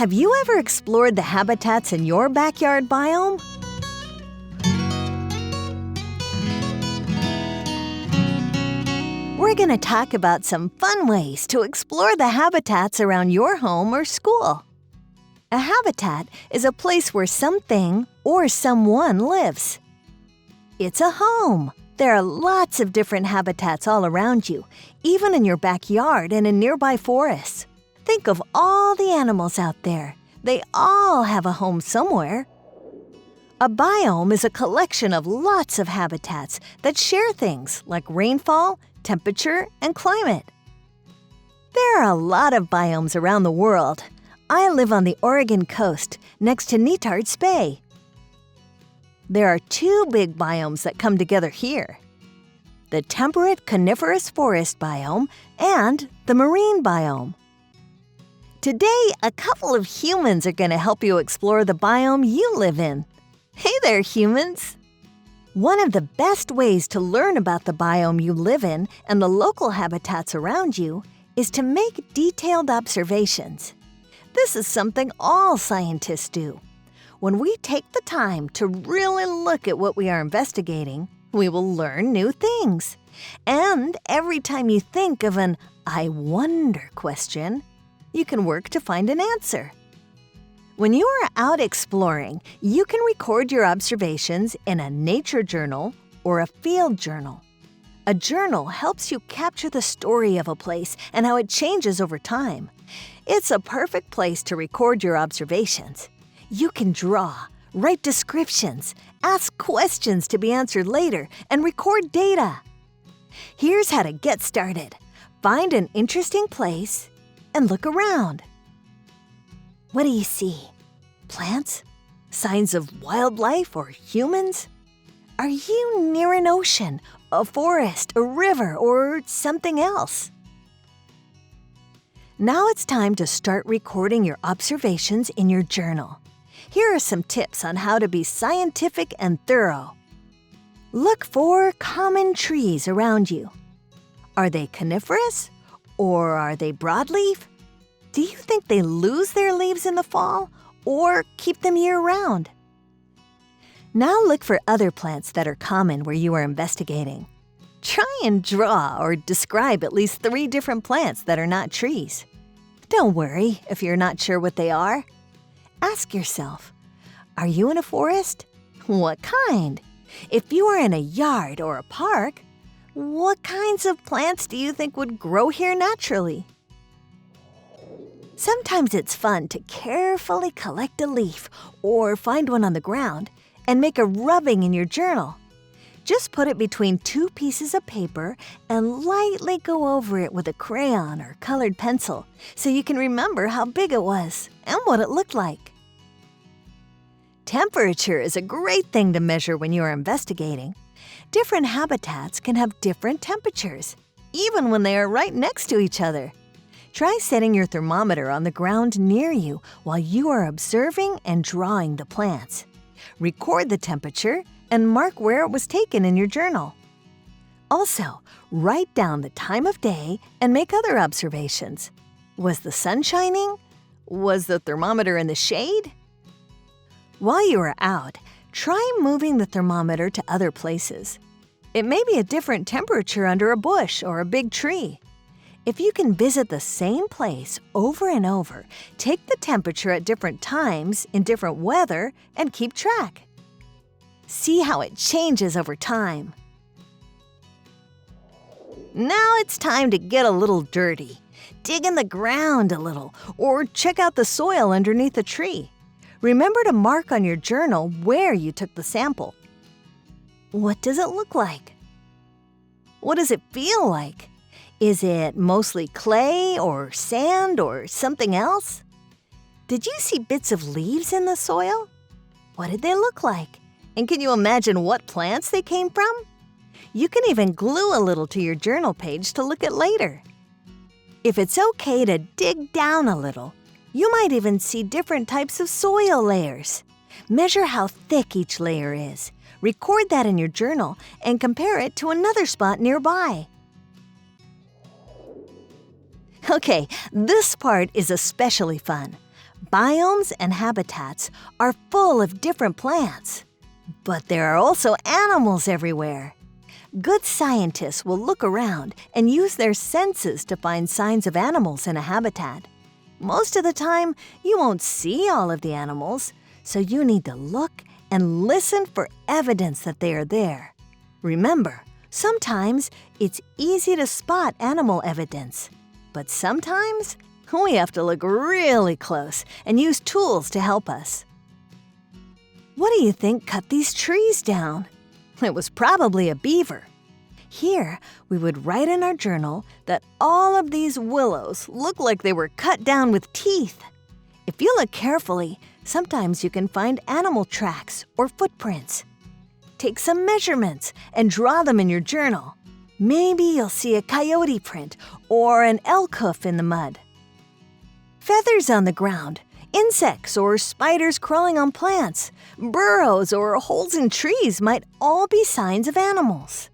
Have you ever explored the habitats in your backyard biome? We're going to talk about some fun ways to explore the habitats around your home or school. A habitat is a place where something or someone lives. It's a home. There are lots of different habitats all around you, even in your backyard and in nearby forests. Think of all the animals out there. They all have a home somewhere. A biome is a collection of lots of habitats that share things like rainfall, temperature, and climate. There are a lot of biomes around the world. I live on the Oregon coast, next to Netarts Bay. There are two big biomes that come together here: the temperate coniferous forest biome and the marine biome. Today, a couple of humans are going to help you explore the biome you live in. Hey there, humans! One of the best ways to learn about the biome you live in and the local habitats around you is to make detailed observations. This is something all scientists do. When we take the time to really look at what we are investigating, we will learn new things. And every time you think of an "I wonder" question, you can work to find an answer. When you are out exploring, you can record your observations in a nature journal or a field journal. A journal helps you capture the story of a place and how it changes over time. It's a perfect place to record your observations. You can draw, write descriptions, ask questions to be answered later, and record data. Here's how to get started. Find an interesting place and look around. What do you see? Plants? Signs of wildlife or humans? Are you near an ocean, a forest, a river, or something else? Now it's time to start recording your observations in your journal. Here are some tips on how to be scientific and thorough. Look for common trees around you. Are they coniferous or are they broadleaf? Do you think they lose their leaves in the fall or keep them year-round? Now look for other plants that are common where you are investigating. Try and draw or describe at least 3 different plants that are not trees. Don't worry if you're not sure what they are. Ask yourself, are you in a forest? What kind? If you are in a yard or a park, what kinds of plants do you think would grow here naturally? Sometimes it's fun to carefully collect a leaf or find one on the ground and make a rubbing in your journal. Just put it between 2 pieces of paper and lightly go over it with a crayon or colored pencil so you can remember how big it was and what it looked like. Temperature is a great thing to measure when you are investigating. Different habitats can have different temperatures, even when they are right next to each other. Try setting your thermometer on the ground near you while you are observing and drawing the plants. Record the temperature and mark where it was taken in your journal. Also, write down the time of day and make other observations. Was the sun shining? Was the thermometer in the shade? While you are out, try moving the thermometer to other places. It may be a different temperature under a bush or a big tree. If you can visit the same place over and over, take the temperature at different times in different weather and keep track. See how it changes over time. Now it's time to get a little dirty. Dig in the ground a little or check out the soil underneath a tree. Remember to mark on your journal where you took the sample. What does it look like? What does it feel like? Is it mostly clay or sand or something else? Did you see bits of leaves in the soil? What did they look like? And can you imagine what plants they came from? You can even glue a little to your journal page to look at later. If it's okay to dig down a little, you might even see different types of soil layers. Measure how thick each layer is. Record that in your journal and compare it to another spot nearby. Okay, this part is especially fun. Biomes and habitats are full of different plants. But there are also animals everywhere. Good scientists will look around and use their senses to find signs of animals in a habitat. Most of the time, you won't see all of the animals, so you need to look and listen for evidence that they are there. Remember, sometimes it's easy to spot animal evidence, but sometimes we have to look really close and use tools to help us. What do you think cut these trees down? It was probably a beaver. Here, we would write in our journal that all of these willows look like they were cut down with teeth. If you look carefully, sometimes you can find animal tracks or footprints. Take some measurements and draw them in your journal. Maybe you'll see a coyote print or an elk hoof in the mud. Feathers on the ground, insects or spiders crawling on plants, burrows or holes in trees might all be signs of animals.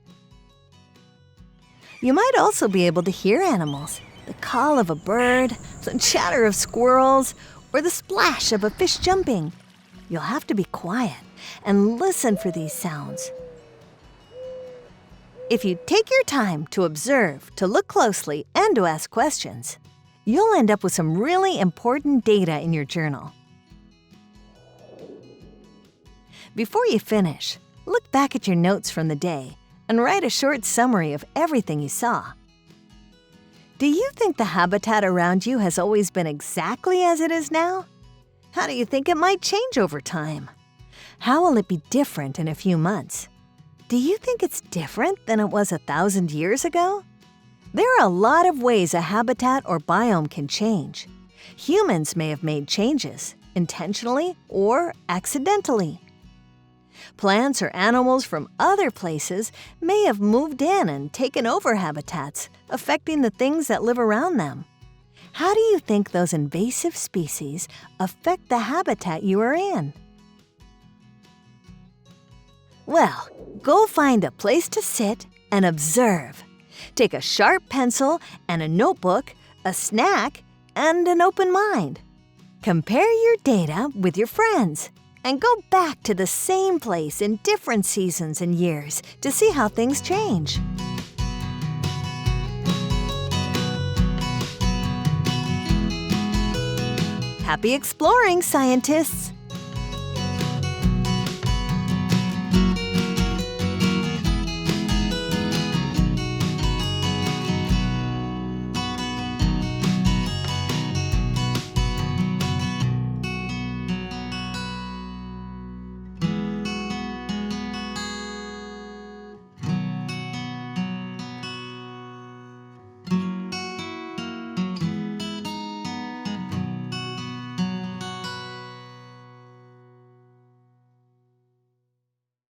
You might also be able to hear animals, the call of a bird, the chatter of squirrels, or the splash of a fish jumping. You'll have to be quiet and listen for these sounds. If you take your time to observe, to look closely, and to ask questions, you'll end up with some really important data in your journal. Before you finish, look back at your notes from the day and write a short summary of everything you saw. Do you think the habitat around you has always been exactly as it is now? How do you think it might change over time? How will it be different in a few months? Do you think it's different than it was 1,000 years ago? There are a lot of ways a habitat or biome can change. Humans may have made changes, intentionally or accidentally. Plants or animals from other places may have moved in and taken over habitats, affecting the things that live around them. How do you think those invasive species affect the habitat you are in? Well, go find a place to sit and observe. Take a sharp pencil and a notebook, a snack, and an open mind. Compare your data with your friends and go back to the same place in different seasons and years to see how things change. Happy exploring, scientists!